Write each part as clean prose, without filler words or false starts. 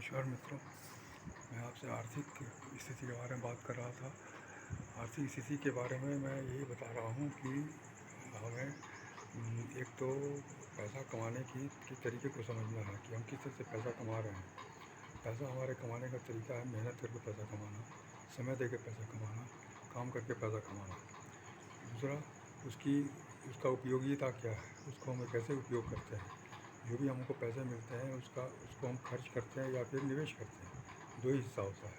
नमस्कार मित्रों, मैं आपसे आर्थिक स्थिति के बारे में बात कर रहा था। आर्थिक स्थिति के बारे में मैं यही बता रहा हूँ कि हमें एक तो पैसा कमाने की तरीके को समझना है कि हम किस तरह से पैसा कमा रहे हैं। पैसा हमारे कमाने का तरीका है मेहनत करके पैसा कमाना, समय दे के पैसा कमाना, काम करके पैसा कमाना। दूसरा, उसका उपयोगिता क्या है, उसको हमें कैसे उपयोग करते हैं। जो भी हमको पैसे मिलते हैं उसको हम खर्च करते हैं या फिर निवेश करते हैं। दो ही हिस्सा होता है।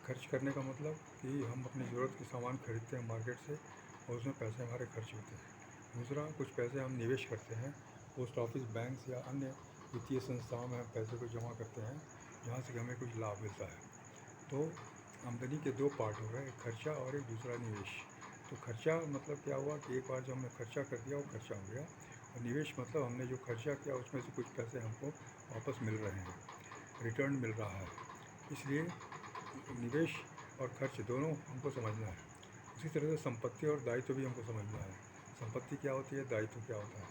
खर्च करने का मतलब कि हम अपनी ज़रूरत के सामान खरीदते हैं मार्केट से और उसमें पैसे हमारे खर्च होते हैं। दूसरा, कुछ पैसे हम निवेश करते हैं, पोस्ट ऑफिस, बैंक या अन्य वित्तीय संस्थाओं में हम पैसे को जमा करते हैं जहाँ से हमें कुछ लाभ मिलता है। तो आमदनी के दो पार्ट हो गए, एक खर्चा और एक दूसरा निवेश। तो खर्चा मतलब क्या हुआ कि एक बार जब हमने खर्चा कर दिया वो खर्चा हो गया, और निवेश मतलब हमने जो खर्चा किया उसमें से कुछ पैसे हमको वापस मिल रहे हैं, रिटर्न मिल रहा है। इसलिए निवेश और खर्च दोनों हमको समझना है। उसी तरह से संपत्ति और दायित्व भी हमको समझना है। संपत्ति क्या होती है, दायित्व क्या होता है।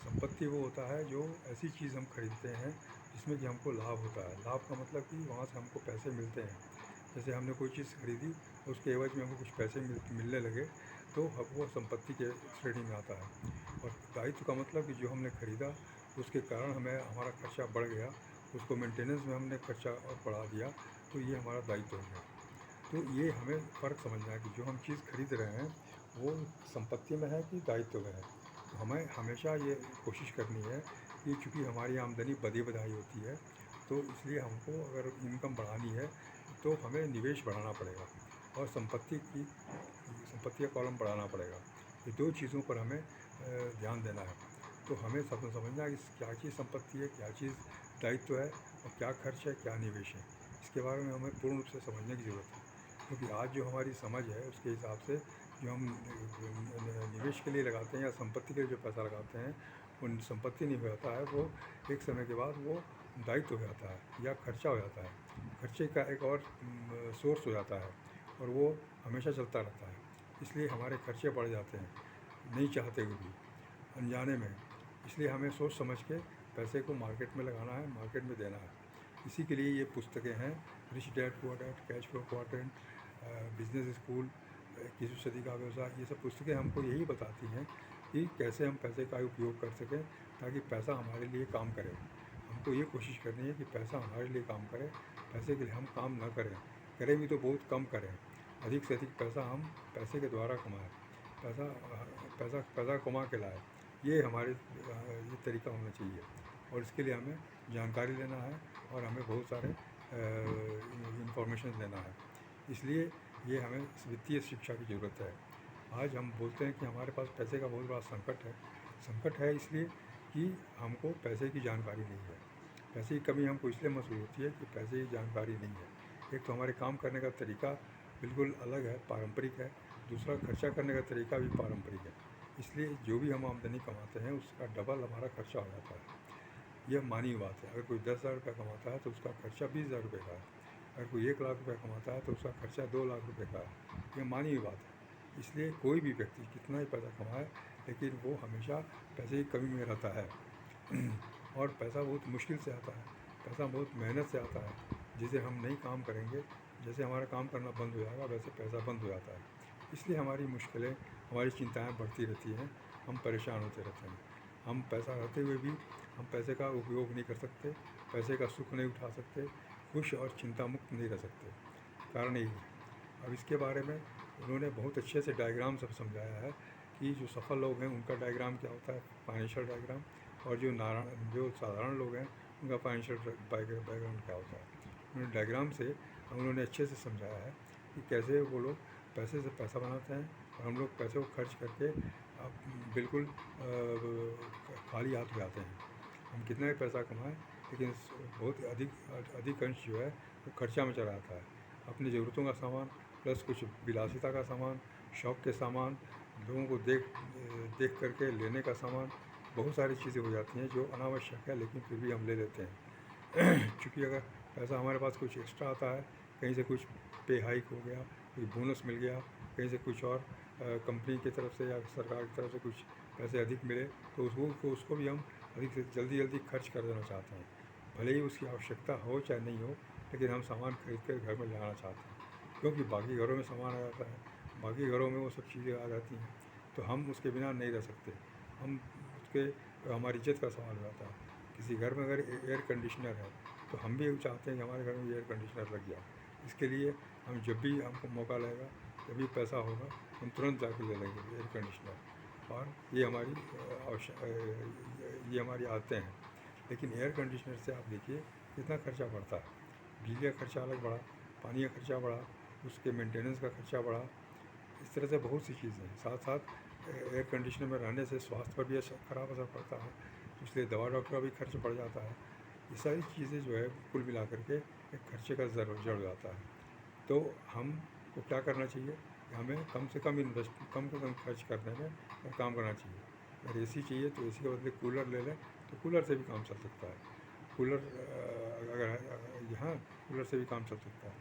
संपत्ति वो होता है जो ऐसी चीज़ हम खरीदते हैं जिसमें कि हमको लाभ होता है। लाभ का मतलब कि वहाँ से हमको पैसे मिलते हैं। जैसे हमने कोई चीज़ खरीदी, उसके एवज में हमको कुछ पैसे मिलने लगे, तो वो संपत्ति के श्रेणी में आता है। और दायित्व का मतलब कि जो हमने खरीदा उसके कारण हमें हमारा खर्चा बढ़ गया, उसको मेंटेनेंस में हमने खर्चा और बढ़ा दिया, तो ये हमारा दायित्व हो गया। तो ये हमें फ़र्क समझना है कि जो हम चीज़ खरीद रहे हैं वो संपत्ति में है कि दायित्व में है। तो हमें हमेशा ये कोशिश करनी है कि चूँकि हमारी आमदनी बधी बढ़ाई होती है, तो इसलिए हमको अगर इनकम बढ़ानी है तो हमें निवेश बढ़ाना पड़ेगा और संपत्ति का कॉलम बढ़ाना पड़ेगा। ये दो चीज़ों पर हमें ध्यान देना है। तो हमें समझना है कि क्या चीज़ संपत्ति है, क्या चीज़ दायित्व है और क्या खर्च है, क्या निवेश है। इसके बारे में हमें पूर्ण रूप से समझने की ज़रूरत है, क्योंकि आज जो हमारी समझ है उसके हिसाब से जो हम निवेश के लिए लगाते हैं या संपत्ति के लिए जो पैसा लगाते हैं, वो संपत्ति नहीं हो जाता है, वो एक समय के बाद वो दायित्व हो जाता है या खर्चा हो जाता है। खर्चे का एक और सोर्स हो जाता है और वो हमेशा चलता रहता है। इसलिए हमारे खर्चे बढ़ जाते हैं, नहीं चाहते हुए भी, अनजाने में। इसलिए हमें सोच समझ के पैसे को मार्केट में लगाना है, मार्केट में देना है। इसी के लिए ये पुस्तकें हैं, rich dad poor dad, cash flow quadrant, business school, 21वीं सदी का व्यवसाय। ये सब पुस्तकें हमको यही बताती हैं कि कैसे हम पैसे का उपयोग कर सकें ताकि पैसा हमारे लिए काम करे। हमको ये कोशिश करनी है कि पैसा हमारे लिए काम करे, पैसे के लिए हम काम ना करें, करें भी तो बहुत कम करें। अधिक से अधिक पैसा हम पैसे के द्वारा कमाएं, पैसा पैसा पैसा कमा के लाए। ये हमारे ये तरीका होना चाहिए, और इसके लिए हमें जानकारी लेना है और हमें बहुत सारे इंफॉर्मेशन लेना है। इसलिए ये हमें वित्तीय शिक्षा की ज़रूरत है। आज हम बोलते हैं कि हमारे पास पैसे का बहुत बड़ा संकट है। संकट है इसलिए कि हमको पैसे की जानकारी नहीं है। पैसे की कमी हमको इसलिए महसूस होती है कि पैसे की जानकारी नहीं है। एक तो हमारे काम करने का तरीका बिल्कुल अलग है, पारंपरिक है। दूसरा, खर्चा करने का तरीका भी पारंपरिक है। इसलिए जो भी हम आमदनी कमाते हैं उसका डबल हमारा खर्चा हो जाता है। यह मानी हुई बात है। अगर कोई 10,000 रुपये कमाता है तो उसका खर्चा 20,000 रुपये का है। अगर कोई 1 लाख रुपये कमाता है तो उसका खर्चा 2 लाख रुपये का है। यह मानी हुई बात है। इसलिए कोई भी व्यक्ति कितना ही पैसा कमाए, लेकिन वो हमेशा पैसे की कमी में रहता है। और पैसा बहुत मुश्किल से आता है, पैसा बहुत मेहनत से आता है, जिसे हम नहीं काम करेंगे, जैसे हमारा काम करना बंद हो जाएगा वैसे पैसा बंद हो जाता है। इसलिए हमारी मुश्किलें, हमारी चिंताएं बढ़ती रहती हैं, हम परेशान होते रहते हैं। हम पैसा रहते हुए भी हम पैसे का उपयोग नहीं कर सकते, पैसे का सुख नहीं उठा सकते, खुश और चिंता मुक्त नहीं रह सकते। कारण यही है। अब इसके बारे में उन्होंने बहुत अच्छे से डायग्राम सब समझाया है कि जो सफल लोग हैं उनका डायग्राम क्या होता है, फाइनेंशियल डायग्राम, और जो साधारण लोग हैं उनका फाइनेंशियल बैकग्राउंड क्या होता है। उन्होंने डायग्राम से उन्होंने अच्छे से समझाया है कि कैसे वो लोग पैसे से पैसा बनाते हैं और हम लोग पैसे को खर्च करके बिल्कुल खाली हाथ हो जाते हैं। हम कितना भी पैसा कमाएं, लेकिन बहुत अधिक अंश जो है वो खर्चा में चला जाता है। अपनी ज़रूरतों का सामान प्लस कुछ विलासिता का सामान, शौक के सामान, लोगों को देख करके लेने का सामान, बहुत सारी चीज़ें हो जाती हैं जो अनावश्यक है, लेकिन फिर भी हम ले लेते हैं। चूँकि अगर पैसा हमारे पास कुछ एक्स्ट्रा आता है, कहीं से कुछ पे हाइक हो गया, कोई बोनस मिल गया, कहीं से कुछ और कंपनी की तरफ से या सरकार की तरफ से कुछ पैसे अधिक मिले, तो उसको भी हम अधिक से जल्दी खर्च कर देना चाहते हैं। भले ही उसकी आवश्यकता हो चाहे नहीं हो, लेकिन हम सामान खरीद कर घर में लाना चाहते हैं, क्योंकि बाकी घरों में सामान आ जाता है, बाकी घरों में वो सब चीज़ें आ जाती हैं, तो हम उसके बिना नहीं रह सकते। हम उसके हमारी इज्जत का सवाल हो जाता है। किसी घर में अगर एयर कंडीशनर है तो हम भी चाहते हैं कि हमारे घर में एयर कंडीशनर लग जाए। इसके लिए हम जब भी हमको मौका लगेगा, जब भी पैसा होगा, हम तुरंत जाकर ले लेंगे एयर कंडीशनर। और ये हमारी ये हमारी आदतें हैं। लेकिन एयर कंडीशनर से आप देखिए कितना खर्चा बढ़ता है। बिजली का खर्चा अलग बढ़ा, पानी का खर्चा बढ़ा, उसके मेंटेनेंस का खर्चा बढ़ा। इस तरह से बहुत सी चीज़ें हैं। साथ साथ एयर कंडीशनर में रहने से स्वास्थ्य पर भी ख़राब असर पड़ता है, इसलिए दवा डॉक्टर का भी खर्च बढ़ जाता है। ये सारी चीज़ें जो है कुल मिला करके एक खर्चे का जड़ जाता है। तो हमको क्या करना चाहिए कि हमें कम से कम कम से कम खर्च करने में काम करना चाहिए। अगर एसी चाहिए तो एसी के बदले कूलर ले लें, तो कूलर से भी काम चल सकता है। कूलर अगर यहाँ कूलर से भी काम चल सकता है।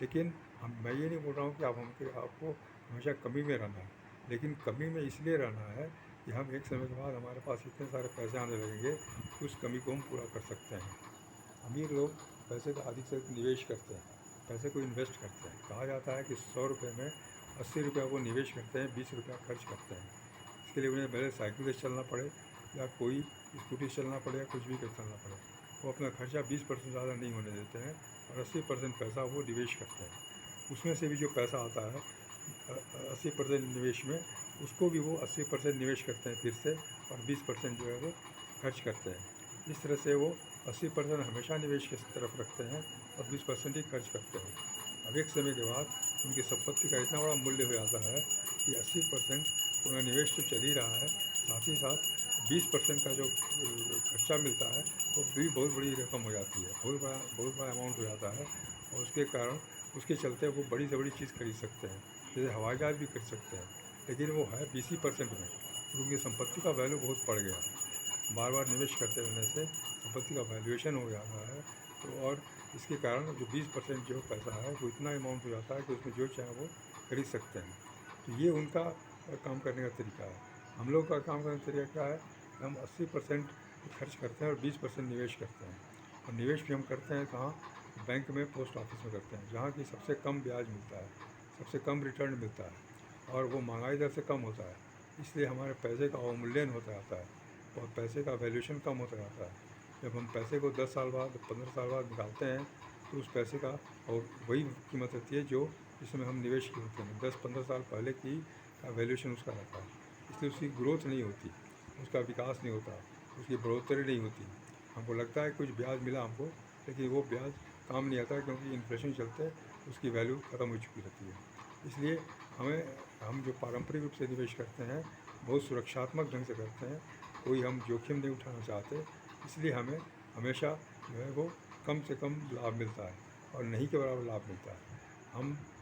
लेकिन मैं ये नहीं बोल रहा हूँ कि आपको हमेशा कमी में रहना है, लेकिन कमी में इसलिए रहना है कि हम एक समय के बाद हमारे पास इतने सारे पैसे आने लगेंगे कि उस कमी को हम पूरा कर सकते हैं। अमीर लोग पैसे का अधिक से अधिक निवेश करते हैं, पैसे को इन्वेस्ट करते हैं। कहा जाता है कि 100 रुपये में 80 रुपया वो निवेश करते हैं, 20 रुपया खर्च करते हैं। इसके लिए उन्हें पहले साइकिल से चलना पड़े या कोई स्कूटी से चलना पड़े या कुछ भी कर चलना पड़े, वो अपना खर्चा 20% ज़्यादा नहीं होने देते हैं और 80% पैसा वो निवेश करते हैं। उसमें से भी जो पैसा आता है 80% निवेश में, उसको भी वो 80% निवेश करते हैं फिर से, और 20% जो है वो खर्च करते हैं। इस तरह से वो 80% हमेशा निवेश की तरफ रखते हैं और 20% ही खर्च करते हैं। अब एक समय के बाद उनकी संपत्ति का इतना बड़ा मूल्य हो जाता है कि 80% पूरा निवेश तो चल ही रहा है, साथ ही साथ 20% का जो खर्चा मिलता है वो भी बहुत बड़ी रकम हो जाती है, बहुत बड़ा अमाउंट हो जाता है। और उसके कारण उसके चलते वो बड़ी से बड़ी चीज़ खरीद सकते हैं, जैसे हवाई जहाज़ भी खरीद सकते हैं। लेकिन वो है 20% में, तो उनकी संपत्ति का वैल्यू बहुत बढ़ गया है। बार बार निवेश करते रहने से संपत्ति का वैल्यूएशन हो जाता है। तो और इसके कारण जो 20% जो पैसा है वो इतना अमाउंट हो जाता है कि उसमें जो चाहे वो खरीद सकते हैं। तो ये उनका काम करने का तरीका है। हम लोग का काम करने का तरीका क्या है, हम 80% खर्च करते हैं और 20% निवेश करते हैं। और निवेश भी हम करते हैं कहाँ, बैंक में, पोस्ट ऑफिस में करते हैं, जहाँ की सबसे कम ब्याज मिलता है, सबसे कम रिटर्न मिलता है, और वो महंगाई दर से कम होता है। इसलिए हमारे पैसे का अवमूल्यन होता जाता है और पैसे का वैल्यूएशन कम होता जाता है। जब हम पैसे को 10 साल बाद, 15 साल बाद निकालते हैं तो उस पैसे का और वही कीमत रहती है जो जिसमें हम निवेश किए होते हैं। 10-15 साल पहले की वैल्यूएशन उसका रहता है, इसलिए उसकी ग्रोथ नहीं होती, उसका विकास नहीं होता, उसकी बढ़ोतरी नहीं होती। हमको लगता है कुछ ब्याज मिला हमको, लेकिन वो ब्याज काम नहीं आता, क्योंकि इन्फ्लेशन चलते उसकी वैल्यू ख़त्म हो चुकी रहती है। इसलिए हम जो पारंपरिक रूप से निवेश करते हैं बहुत सुरक्षात्मक ढंग से करते हैं, कोई हम जोखिम नहीं उठाना चाहते, इसलिए हमें हमेशा जो है वो कम से कम लाभ मिलता है और नहीं के बराबर लाभ मिलता है।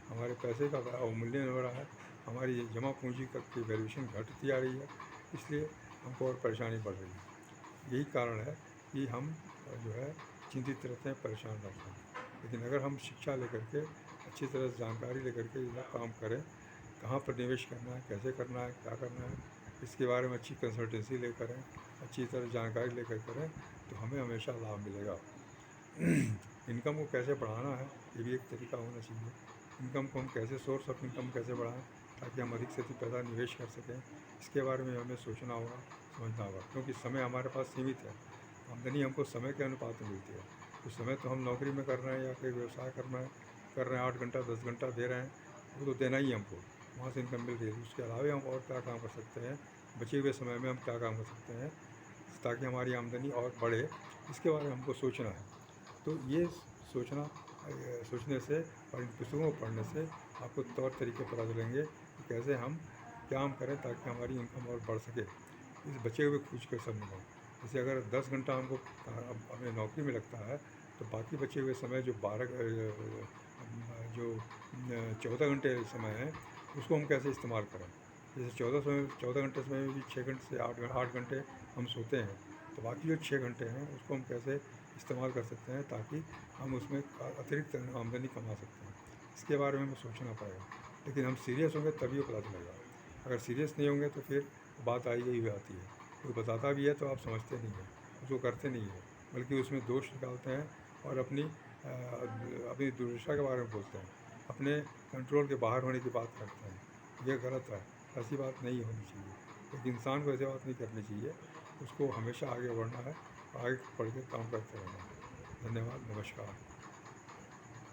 हमारे पैसे का अवमूल्यन हो रहा है, हमारी जमा पूंजी की वैल्यूएशन घटती आ रही है, इसलिए हमको और परेशानी बढ़ रही है। यही कारण है कि हम जो है चिंतित रहते हैं, परेशान रहते हैं। लेकिन अगर हम शिक्षा लेकर के, अच्छी तरह से जानकारी लेकर के यह काम करें, कहाँ पर निवेश करना है, कैसे करना है, क्या करना है, इसके बारे में अच्छी कंसल्टेंसी ले करें, अच्छी तरह जानकारी लेकर करें, तो हमें हमेशा लाभ मिलेगा। इनकम को कैसे बढ़ाना है, ये भी एक तरीका होना चाहिए। इनकम को हम कैसे, सोर्स ऑफ इनकम कैसे बढ़ाएं ताकि हम अधिक से अधिक पैसा निवेश कर सकें, इसके बारे में हमें सोचना होगा, समझना होगा। क्योंकि समय हमारे पास सीमित है, आमदनी हमको समय के अनुपात में मिलती है। तो समय तो हम नौकरी में कर रहे हैं या कोई व्यवसाय कर रहे हैं, 8 घंटा 10 घंटा दे रहे हैं, वो तो देना ही हमको, वहाँ से इनकम मिल रही है। उसके अलावा हम और क्या काम कर सकते हैं, बचे हुए समय में हम क्या काम कर सकते हैं ताकि हमारी आमदनी और बढ़े, इसके बारे में हमको सोचना है। तो ये सोचने से और इन पुस्तकों को पढ़ने से आपको तौर तरीके पता चलेंगे कि कैसे हम क्या हम करें ताकि हमारी इनकम और बढ़ सके। इस बचे हुए कुछ के सब में, जैसे अगर 10 घंटा हमको अपने नौकरी में लगता है, तो बाकी बचे हुए समय जो 14 घंटे समय है, उसको हम कैसे इस्तेमाल करें। जैसे 14 घंटे समय में भी 6 घंटे से 8 घंटे हम सोते हैं, तो बाकी जो 6 घंटे हैं उसको हम कैसे इस्तेमाल कर सकते हैं ताकि हम उसमें अतिरिक्त आमदनी कमा सकते हैं। इसके बारे में हमें सोचना पड़ेगा। लेकिन हम सीरियस होंगे तभी वो पता चलेगा। अगर सीरियस नहीं होंगे तो फिर बात आई गई हुई आती है, कोई बताता भी है तो आप समझते नहीं हैं, उसको करते नहीं हैं, बल्कि उसमें दोष निकालते हैं और अपनी दुर्दशा के बारे में बोलते हैं, अपने कंट्रोल के बाहर होने की बात करते हैं। ये गलत है, ऐसी बात नहीं होनी चाहिए। एक इंसान को ऐसी बात नहीं करनी चाहिए, उसको हमेशा आगे बढ़ना है, आगे बढ़ के काम करते रहना है। धन्यवाद, नमस्कार।